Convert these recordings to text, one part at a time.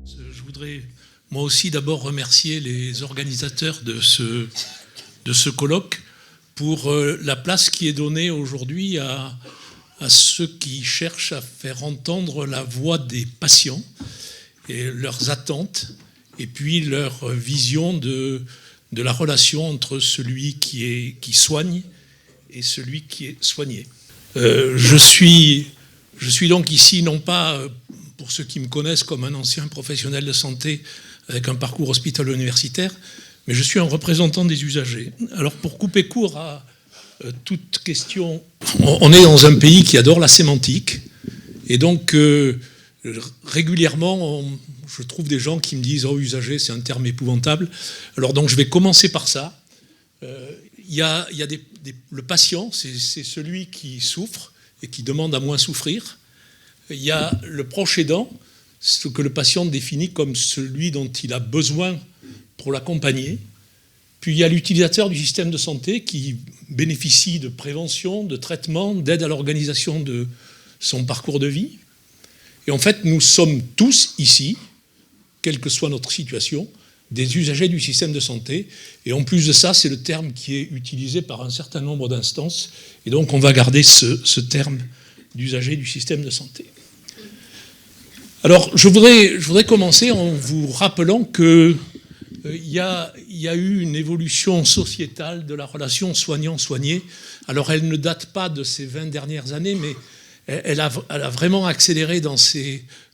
Je voudrais moi aussi d'abord remercier les organisateurs de ce colloque pour la place qui est donnée aujourd'hui à ceux qui cherchent à faire entendre la voix des patients et leurs attentes, et puis leur vision de la relation entre celui qui soigne et celui qui est soigné. Je suis donc ici, non pas, pour ceux qui me connaissent, comme un ancien professionnel de santé avec un parcours hospitalo-universitaire, mais je suis un représentant des usagers. Alors, pour couper court à toute question, on est dans un pays qui adore la sémantique, et donc régulièrement, je trouve des gens qui me disent « Oh, usager, c'est un terme épouvantable ». Alors donc, je vais commencer par ça. Le patient, c'est celui qui souffre et qui demande à moins souffrir. Il y a le proche aidant, ce que le patient définit comme celui dont il a besoin pour l'accompagner. Puis il y a l'utilisateur du système de santé qui bénéficie de prévention, de traitement, d'aide à l'organisation de son parcours de vie. Et en fait, nous sommes tous ici, quelle que soit notre situation, des usagers du système de santé. Et en plus de ça, c'est le terme qui est utilisé par un certain nombre d'instances. Et donc, on va garder ce terme d'usager du système de santé. Alors, je voudrais commencer en vous rappelant qu'il y a eu une évolution sociétale de la relation soignant-soigné. Alors, elle ne date pas de ces 20 dernières années, mais elle a vraiment accéléré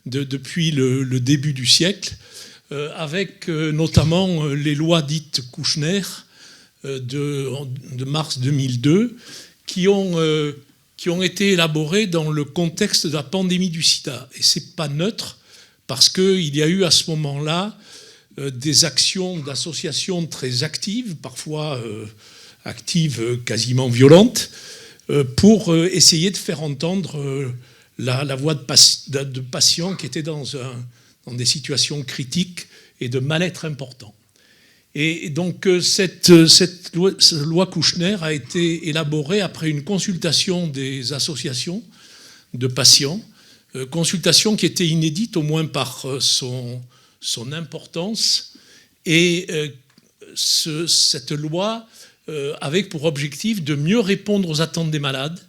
depuis le début du siècle, avec notamment les lois dites Kouchner de mars 2002, qui ont été élaborées dans le contexte de la pandémie du sida. Et ce n'est pas neutre, parce qu'il y a eu à ce moment-là des actions d'associations très actives, parfois actives quasiment violentes, pour essayer de faire entendre la voix de patients qui étaient dans des situations critiques et de mal-être important. Et donc cette loi Kouchner a été élaborée après une consultation des associations de patients, consultation qui était inédite au moins par son importance, et cette loi avait pour objectif de mieux répondre aux attentes des malades,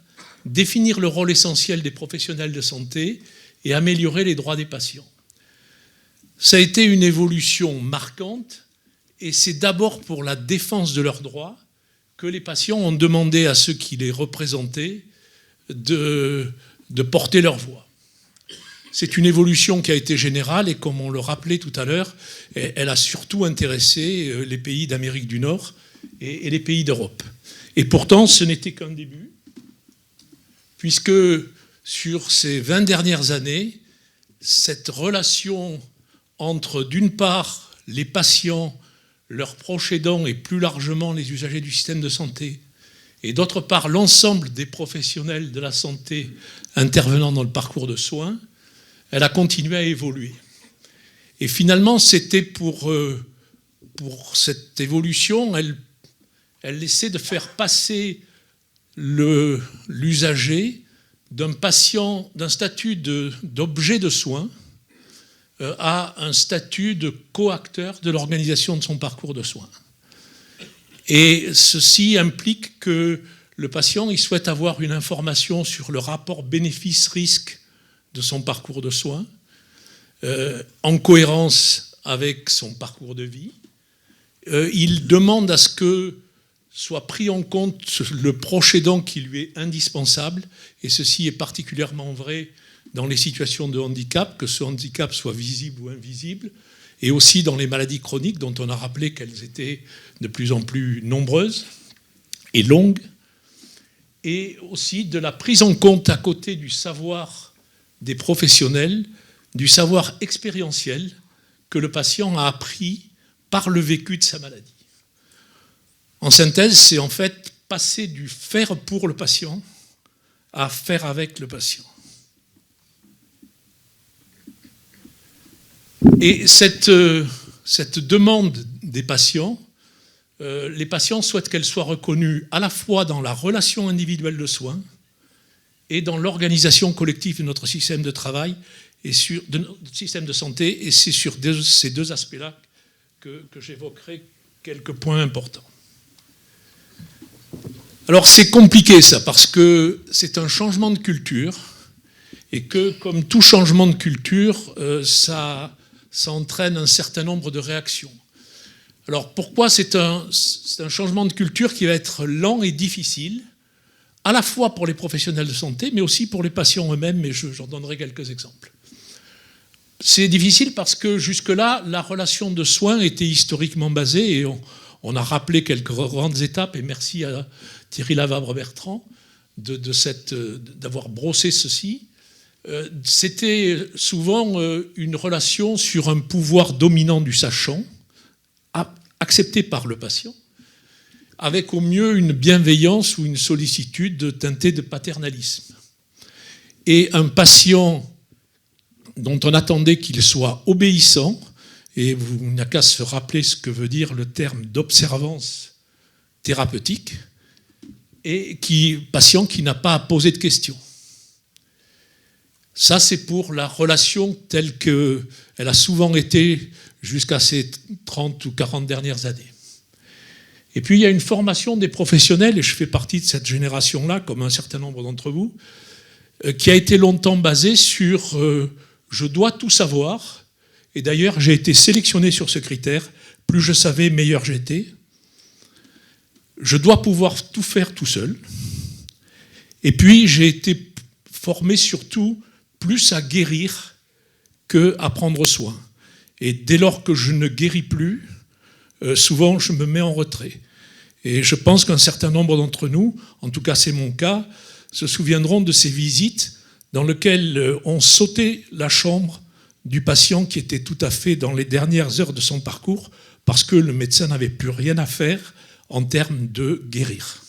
définir le rôle essentiel des professionnels de santé et améliorer les droits des patients. Ça a été une évolution marquante, et c'est d'abord pour la défense de leurs droits que les patients ont demandé à ceux qui les représentaient de porter leur voix. C'est une évolution qui a été générale, et comme on le rappelait tout à l'heure, elle a surtout intéressé les pays d'Amérique du Nord et les pays d'Europe. Et pourtant, ce n'était qu'un début, puisque sur ces 20 dernières années, cette relation entre, d'une part, les patients, leurs proches aidants et plus largement les usagers du système de santé, et d'autre part, l'ensemble des professionnels de la santé intervenant dans le parcours de soins, elle a continué à évoluer. Et finalement, c'était pour cette évolution, elle essaie de faire passer l'usager d'un statut d'objet de soins à un statut de coacteur de l'organisation de son parcours de soins. Et ceci implique que le patient il souhaite avoir une information sur le rapport bénéfice-risque de son parcours de soins, en cohérence avec son parcours de vie. Il demande à ce que soit pris en compte le proche aidant qui lui est indispensable, et ceci est particulièrement vrai dans les situations de handicap, que ce handicap soit visible ou invisible, et aussi dans les maladies chroniques dont on a rappelé qu'elles étaient de plus en plus nombreuses et longues, et aussi de la prise en compte à côté du savoir des professionnels, du savoir expérientiel que le patient a appris par le vécu de sa maladie. En synthèse, c'est en fait passer du faire pour le patient à faire avec le patient. Et cette demande des patients, les patients souhaitent qu'elle soit reconnue à la fois dans la relation individuelle de soins et dans l'organisation collective de notre système de travail. de notre système de santé, et c'est sur ces deux aspects-là que j'évoquerai quelques points importants. Alors c'est compliqué ça, parce que c'est un changement de culture, et que comme tout changement de culture, ça entraîne un certain nombre de réactions. Alors pourquoi c'est un changement de culture qui va être lent et difficile, à la fois pour les professionnels de santé, mais aussi pour les patients eux-mêmes, et j'en donnerai quelques exemples. C'est difficile parce que jusque-là, la relation de soins était historiquement basée, et on a rappelé quelques grandes étapes, et merci à Thierry Lavabre-Bertrand d'avoir brossé ceci. C'était souvent une relation sur un pouvoir dominant du sachant, accepté par le patient, avec au mieux une bienveillance ou une sollicitude teintée de paternalisme. Et un patient dont on attendait qu'il soit obéissant, et vous n'a qu'à se rappeler ce que veut dire le terme d'observance thérapeutique, et patient qui n'a pas à poser de questions. Ça, c'est pour la relation telle qu'elle a souvent été jusqu'à ces 30 ou 40 dernières années. Et puis, il y a une formation des professionnels, et je fais partie de cette génération-là, comme un certain nombre d'entre vous, qui a été longtemps basée sur je dois tout savoir. Et d'ailleurs, j'ai été sélectionné sur ce critère. Plus je savais, meilleur j'étais. Je dois pouvoir tout faire tout seul. Et puis, j'ai été formé surtout plus à guérir qu'à prendre soin. Et dès lors que je ne guéris plus, souvent je me mets en retrait. Et je pense qu'un certain nombre d'entre nous, en tout cas c'est mon cas, se souviendront de ces visites dans lesquelles on sautait la chambre du patient qui était tout à fait dans les dernières heures de son parcours parce que le médecin n'avait plus rien à faire en termes de guérir.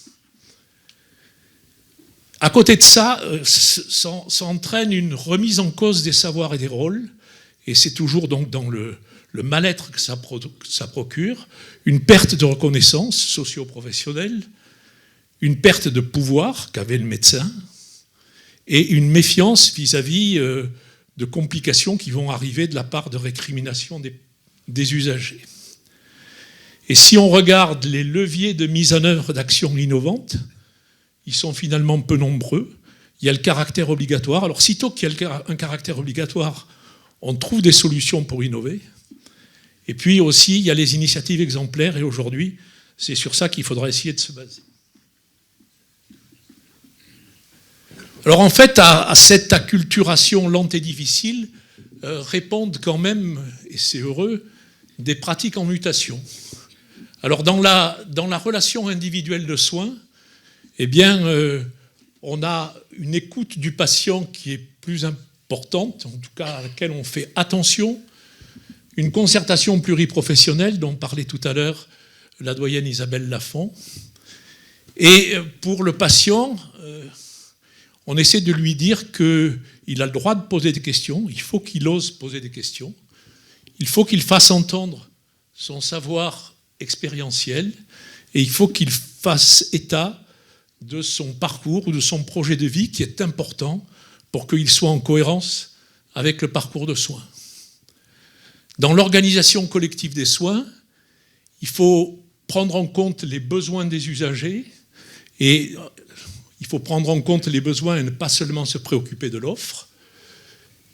À côté de ça, ça entraîne une remise en cause des savoirs et des rôles, et c'est toujours donc dans le mal-être que ça procure, une perte de reconnaissance socio-professionnelle, une perte de pouvoir qu'avait le médecin, et une méfiance vis-à-vis de complications qui vont arriver de la part de récriminations des usagers. Et si on regarde les leviers de mise en œuvre d'actions innovantes, ils sont finalement peu nombreux. Il y a le caractère obligatoire. Alors, sitôt qu'il y a un caractère obligatoire, on trouve des solutions pour innover. Et puis aussi, il y a les initiatives exemplaires. Et aujourd'hui, c'est sur ça qu'il faudra essayer de se baser. Alors, en fait, à cette acculturation lente et difficile, répondent quand même, et c'est heureux, des pratiques en mutation. Alors, dans la relation individuelle de soins, eh bien, on a une écoute du patient qui est plus importante, en tout cas à laquelle on fait attention, une concertation pluriprofessionnelle dont parlait tout à l'heure la doyenne Isabelle Lafont. Et pour le patient, on essaie de lui dire qu'il a le droit de poser des questions, il faut qu'il ose poser des questions, il faut qu'il fasse entendre son savoir expérientiel, et il faut qu'il fasse état de son parcours ou de son projet de vie qui est important pour qu'il soit en cohérence avec le parcours de soins. Dans l'organisation collective des soins, il faut prendre en compte les besoins des usagers et il faut prendre en compte les besoins et ne pas seulement se préoccuper de l'offre.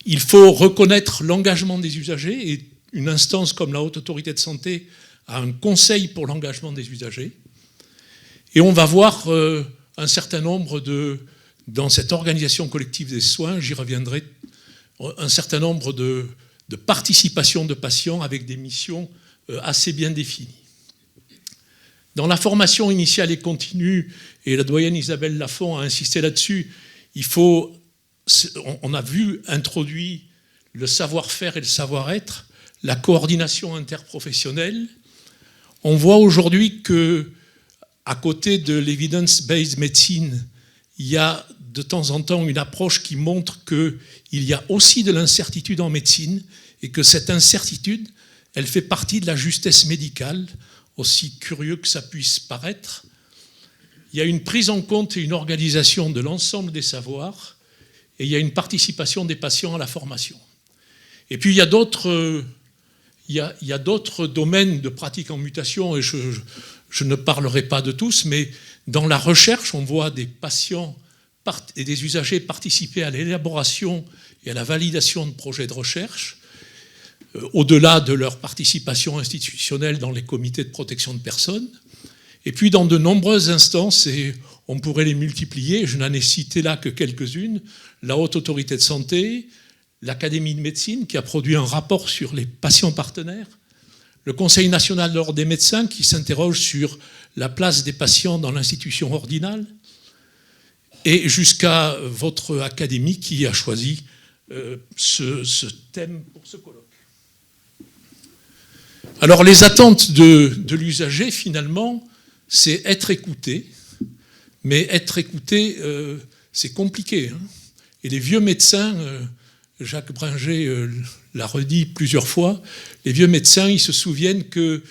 Il faut reconnaître l'engagement des usagers et une instance comme la Haute Autorité de Santé a un conseil pour l'engagement des usagers. Et on va voir un certain nombre dans cette organisation collective des soins, j'y reviendrai, un certain nombre de participation de patients avec des missions assez bien définies. Dans la formation initiale et continue, et la doyenne Isabelle Lafont a insisté là-dessus, on a vu introduit le savoir-faire et le savoir-être, la coordination interprofessionnelle. On voit aujourd'hui que à côté de l'evidence-based medicine, il y a de temps en temps une approche qui montre qu'il y a aussi de l'incertitude en médecine et que cette incertitude, elle fait partie de la justesse médicale, aussi curieux que ça puisse paraître. Il y a une prise en compte et une organisation de l'ensemble des savoirs et il y a une participation des patients à la formation. Et puis il y a d'autres domaines de pratique en mutation, et je ne parlerai pas de tous, mais dans la recherche, on voit des patients et des usagers participer à l'élaboration et à la validation de projets de recherche, au-delà de leur participation institutionnelle dans les comités de protection de personnes. Et puis dans de nombreuses instances, et on pourrait les multiplier, je n'en ai cité là que quelques-unes, la Haute Autorité de Santé, l'Académie de médecine qui a produit un rapport sur les patients partenaires, le Conseil national de l'ordre des médecins qui s'interroge sur la place des patients dans l'institution ordinale, et jusqu'à votre académie qui a choisi ce thème pour ce colloque. Alors les attentes de l'usager, finalement, c'est être écouté, mais être écouté, c'est compliqué, hein. Et les vieux médecins, Jacques Bringer l'a redit plusieurs fois, les vieux médecins, ils se souviennent qu'il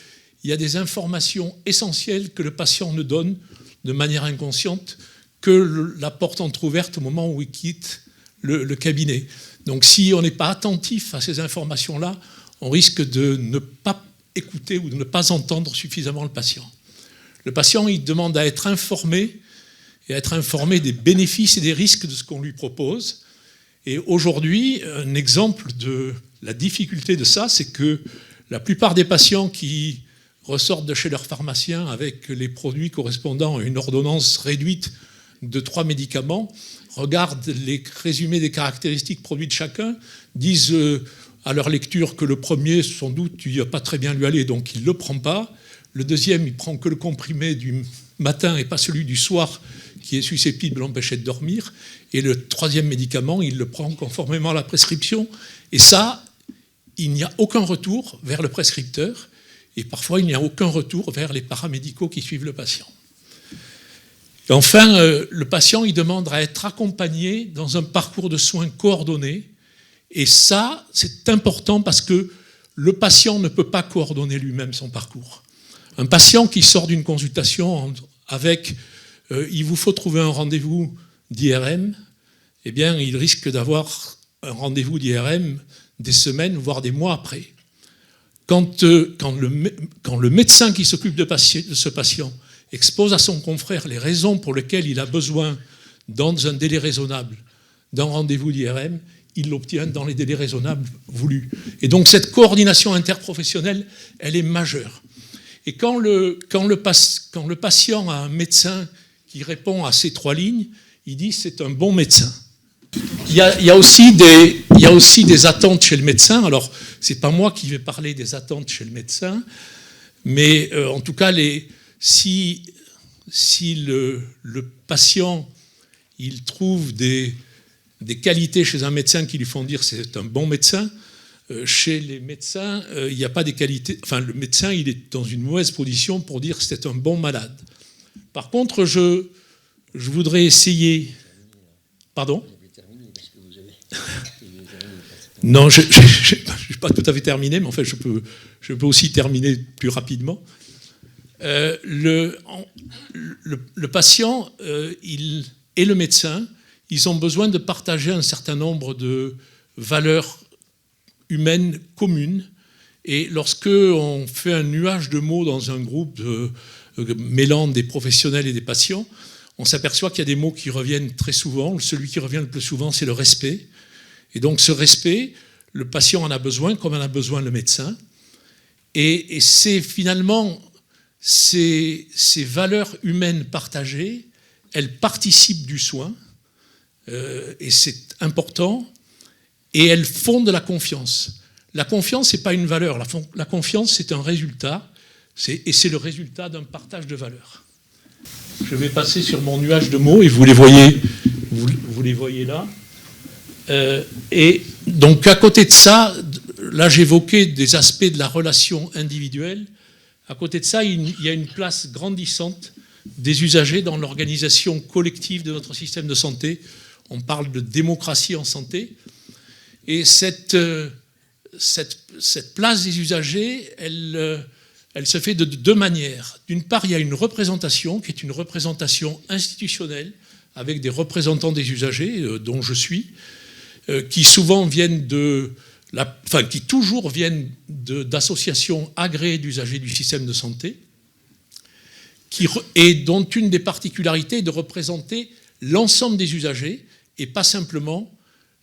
y a des informations essentielles que le patient ne donne de manière inconsciente que la porte entrouverte au moment où il quitte le cabinet. Donc si on n'est pas attentif à ces informations-là, on risque de ne pas écouter ou de ne pas entendre suffisamment le patient. Le patient, il demande à être informé, et à être informé des bénéfices et des risques de ce qu'on lui propose. Et aujourd'hui, un exemple de la difficulté de ça, c'est que la plupart des patients qui ressortent de chez leur pharmacien avec les produits correspondant à une ordonnance réduite de 3 médicaments, regardent les résumés des caractéristiques produits de chacun, disent à leur lecture que le premier, sans doute, il ne va pas très bien lui aller, donc il ne le prend pas. Le deuxième, il ne prend que le comprimé du matin et pas celui du soir, qui est susceptible de l'empêcher de dormir. Et le troisième médicament, il le prend conformément à la prescription. Et ça, il n'y a aucun retour vers le prescripteur. Et parfois, il n'y a aucun retour vers les paramédicaux qui suivent le patient. Et enfin, le patient, il demande à être accompagné dans un parcours de soins coordonné. Et ça, c'est important parce que le patient ne peut pas coordonner lui-même son parcours. Un patient qui sort d'une consultation avec il vous faut trouver un rendez-vous d'IRM, eh bien, il risque d'avoir un rendez-vous d'IRM des semaines, voire des mois après. Quand le médecin qui s'occupe de ce patient expose à son confrère les raisons pour lesquelles il a besoin, dans un délai raisonnable, d'un rendez-vous d'IRM, il l'obtient dans les délais raisonnables voulus. Et donc cette coordination interprofessionnelle, elle est majeure. Et quand le patient a un médecin qui répond à ces 3 lignes, il dit c'est un bon médecin. Il y a aussi des attentes chez le médecin. Alors, ce n'est pas moi qui vais parler des attentes chez le médecin, mais en tout cas, si le patient il trouve des qualités chez un médecin qui lui font dire c'est un bon médecin, chez les médecins, il n'y a pas des qualités. Enfin, le médecin, il est dans une mauvaise position pour dire c'est un bon malade. Par contre, je voudrais essayer. Pardon ? Non, je n'ai pas tout à fait terminé, mais en fait, je peux aussi terminer plus rapidement. Le patient et le médecin, ils ont besoin de partager un certain nombre de valeurs humaines communes. Et lorsque on fait un nuage de mots dans un groupe mêlant des professionnels et des patients, on s'aperçoit qu'il y a des mots qui reviennent très souvent. Celui qui revient le plus souvent, c'est le respect. Et donc ce respect, le patient en a besoin, comme en a besoin le médecin. Et c'est finalement ces valeurs humaines partagées, elles participent du soin, et c'est important, et elles fondent la confiance. La confiance, ce n'est pas une valeur. La confiance, c'est un résultat, et c'est le résultat d'un partage de valeurs. Je vais passer sur mon nuage de mots, et vous les voyez là. Et donc, à côté de ça, là, j'évoquais des aspects de la relation individuelle. À côté de ça, il y a une place grandissante des usagers dans l'organisation collective de notre système de santé. On parle de démocratie en santé. Et cette place des usagers, elle se fait de 2 manières. D'une part, il y a une représentation qui est une représentation institutionnelle avec des représentants des usagers, dont je suis, qui souvent viennent de qui toujours viennent d'associations agréées d'usagers du système de santé, et dont une des particularités est de représenter l'ensemble des usagers et pas simplement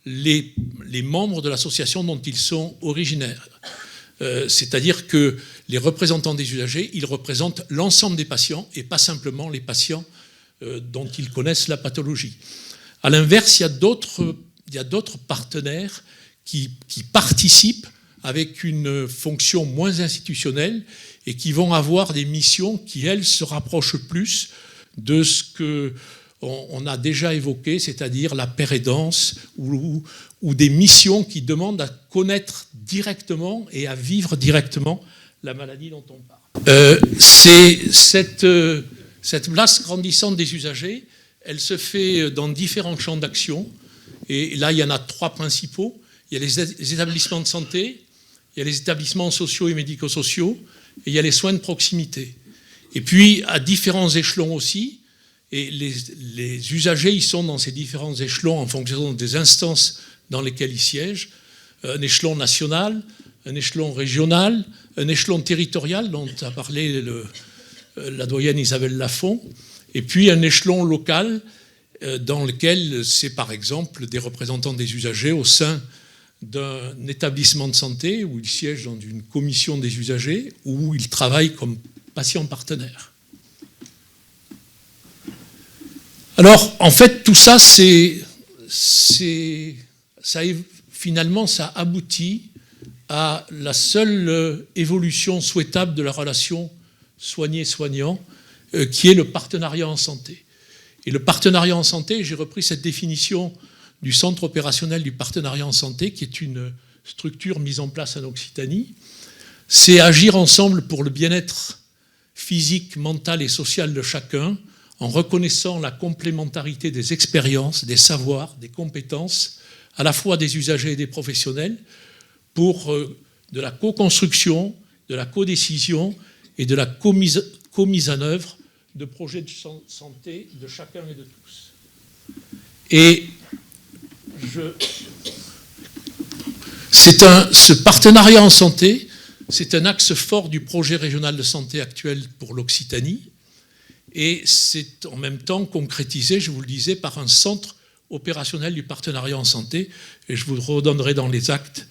les membres de l'association dont ils sont originaires. C'est-à-dire que les représentants des usagers, ils représentent l'ensemble des patients et pas simplement les patients dont ils connaissent la pathologie. À l'inverse, il y a d'autres partenaires qui participent avec une fonction moins institutionnelle et qui vont avoir des missions qui, elles, se rapprochent plus de ce qu'on a déjà évoqué, c'est-à-dire la pérédance ou des missions qui demandent à connaître directement et à vivre directement la maladie dont on parle. Cette place grandissante des usagers, elle se fait dans différents champs d'action. Et là, il y en a 3 principaux. Il y a les établissements de santé, il y a les établissements sociaux et médico-sociaux, et il y a les soins de proximité. Et puis, à différents échelons aussi, et les usagers, ils sont dans ces différents échelons en fonction des instances dans lesquelles ils siègent, un échelon national, un échelon régional, un échelon territorial, dont a parlé la doyenne Isabelle Lafont, et puis un échelon local, dans lequel c'est par exemple des représentants des usagers au sein d'un établissement de santé où ils siègent dans une commission des usagers où ils travaillent comme patients partenaires. Alors, en fait, tout ça, finalement, ça aboutit à la seule évolution souhaitable de la relation soigné-soignant, qui est le partenariat en santé. Et le partenariat en santé, j'ai repris cette définition du Centre opérationnel du partenariat en santé, qui est une structure mise en place en Occitanie. C'est agir ensemble pour le bien-être physique, mental et social de chacun, en reconnaissant la complémentarité des expériences, des savoirs, des compétences, à la fois des usagers et des professionnels, pour de la co-construction, de la co-décision et de la co-mise en œuvre de projets de santé de chacun et de tous. Et ce partenariat en santé, c'est un axe fort du projet régional de santé actuel pour l'Occitanie, et c'est en même temps concrétisé, je vous le disais, par un centre opérationnel du partenariat en santé, et je vous redonnerai dans les actes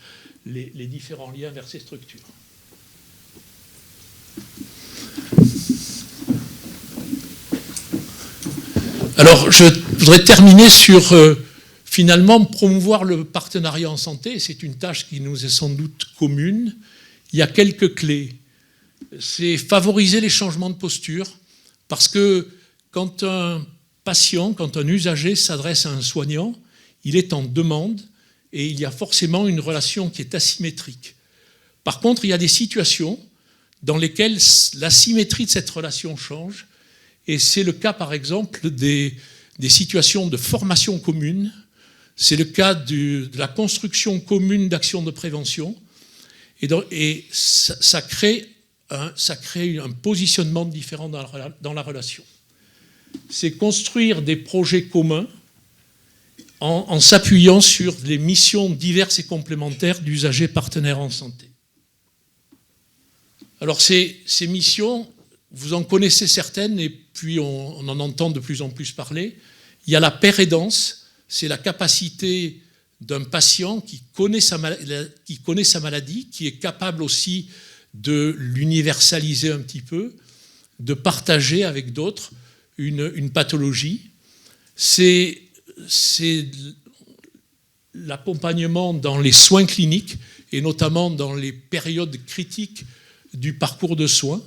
les différents liens vers ces structures. Alors, je voudrais terminer sur, finalement, promouvoir le partenariat en santé. C'est une tâche qui nous est sans doute commune. Il y a quelques clés. C'est favoriser les changements de posture, parce que quand un patient, quand un usager s'adresse à un soignant, il est en demande et il y a forcément une relation qui est asymétrique. Par contre, il y a des situations dans lesquelles la symétrie de cette relation change, et c'est le cas, par exemple, des situations de formation commune, c'est le cas de la construction commune d'actions de prévention, et ça crée un positionnement différent dans la relation. C'est construire des projets communs en s'appuyant sur les missions diverses et complémentaires d'usagers partenaires en santé. Alors ces missions, vous en connaissez certaines et puis on en entend de plus en plus parler. Il y a la pérédance, c'est la capacité d'un patient qui connaît sa maladie, qui est capable aussi de l'universaliser un petit peu, de partager avec d'autres une pathologie. C'est l'accompagnement dans les soins cliniques et notamment dans les périodes critiques du parcours de soins.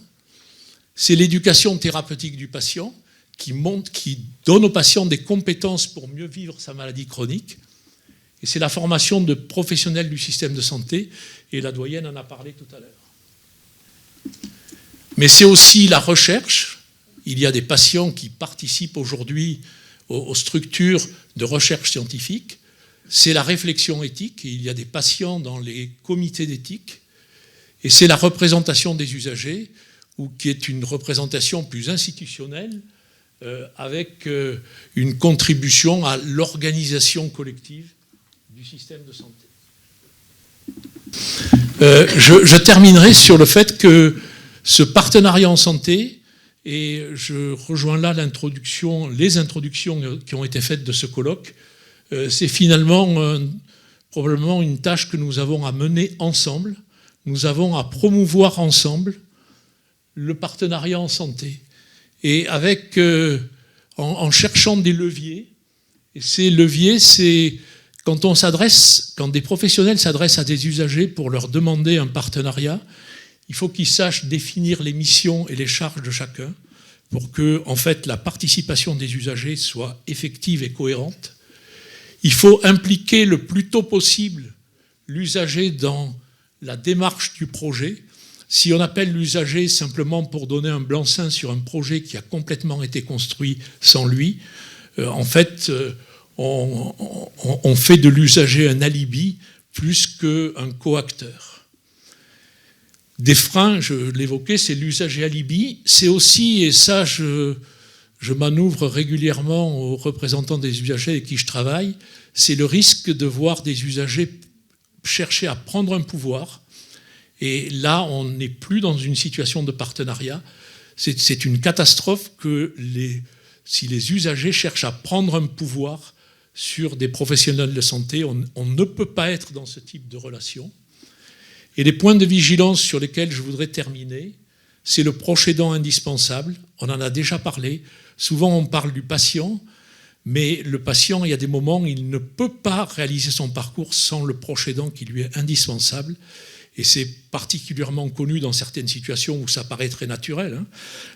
C'est l'éducation thérapeutique du patient qui donne au patient des compétences pour mieux vivre sa maladie chronique. Et c'est la formation de professionnels du système de santé, et la doyenne en a parlé tout à l'heure. Mais c'est aussi la recherche. Il y a des patients qui participent aujourd'hui aux structures de recherche scientifique. C'est la réflexion éthique, et il y a des patients dans les comités d'éthique. Et c'est la représentation des usagers, qui est une représentation plus institutionnelle, avec une contribution à l'organisation collective du système de santé. Je terminerai sur le fait que ce partenariat en santé, et je rejoins là les introductions qui ont été faites de ce colloque, c'est finalement probablement une tâche que nous avons à mener ensemble. Nous avons à promouvoir ensemble le partenariat en santé. Et en cherchant des leviers, et ces leviers, c'est quand des professionnels s'adressent à des usagers pour leur demander un partenariat, il faut qu'ils sachent définir les missions et les charges de chacun pour que, en fait, la participation des usagers soit effective et cohérente. Il faut impliquer le plus tôt possible l'usager dans la démarche du projet. Si on appelle l'usager simplement pour donner un blanc-seing sur un projet qui a complètement été construit sans lui, en fait, on fait de l'usager un alibi plus qu'un coacteur. Des freins, je l'évoquais, c'est l'usager alibi. C'est aussi, et ça je manœuvre régulièrement aux représentants des usagers avec qui je travaille, c'est le risque de voir des usagers chercher à prendre un pouvoir. Et là, on n'est plus dans une situation de partenariat. C'est une catastrophe si les usagers cherchent à prendre un pouvoir sur des professionnels de santé. On ne peut pas être dans ce type de relation. Et les points de vigilance sur lesquels je voudrais terminer, c'est le proche aidant indispensable. On en a déjà parlé. Souvent, on parle du patient, mais le patient, il y a des moments où il ne peut pas réaliser son parcours sans le proche aidant qui lui est indispensable. Et c'est particulièrement connu dans certaines situations où ça paraît très naturel. Hein.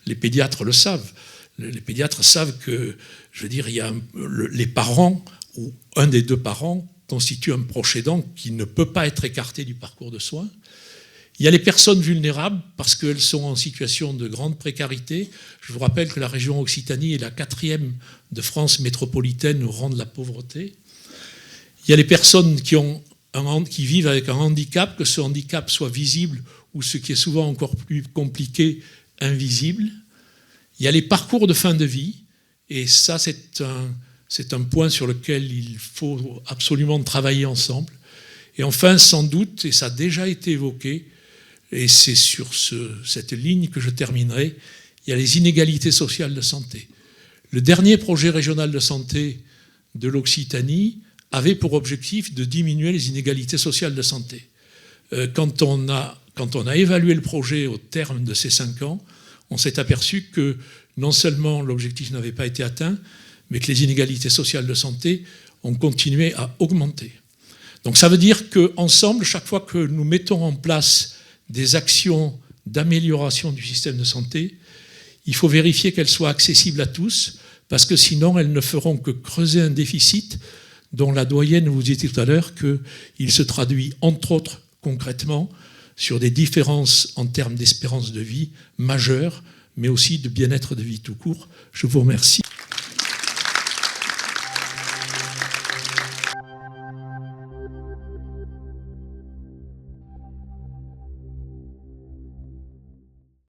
Les pédiatres le savent. Les pédiatres savent que, je veux dire, les parents ou un des deux parents constitue un proche aidant qui ne peut pas être écarté du parcours de soins. Il y a les personnes vulnérables parce qu'elles sont en situation de grande précarité. Je vous rappelle que la région Occitanie est la 4e de France métropolitaine au rang de la pauvreté. Il y a les personnes qui vivent avec un handicap, que ce handicap soit visible ou, ce qui est souvent encore plus compliqué, invisible. Il y a les parcours de fin de vie, et ça c'est un point sur lequel il faut absolument travailler ensemble. Et enfin, sans doute, et ça a déjà été évoqué, et c'est sur cette ligne que je terminerai, il y a les inégalités sociales de santé. Le dernier projet régional de santé de l'Occitanie avait pour objectif de diminuer les inégalités sociales de santé. Quand on a évalué le projet au terme de ces 5 ans, on s'est aperçu que non seulement l'objectif n'avait pas été atteint, mais que les inégalités sociales de santé ont continué à augmenter. Donc ça veut dire qu'ensemble, chaque fois que nous mettons en place des actions d'amélioration du système de santé, il faut vérifier qu'elles soient accessibles à tous, parce que sinon elles ne feront que creuser un déficit dont la doyenne vous disait tout à l'heure qu'il se traduit entre autres concrètement sur des différences en termes d'espérance de vie majeures, mais aussi de bien-être de vie tout court. Je vous remercie.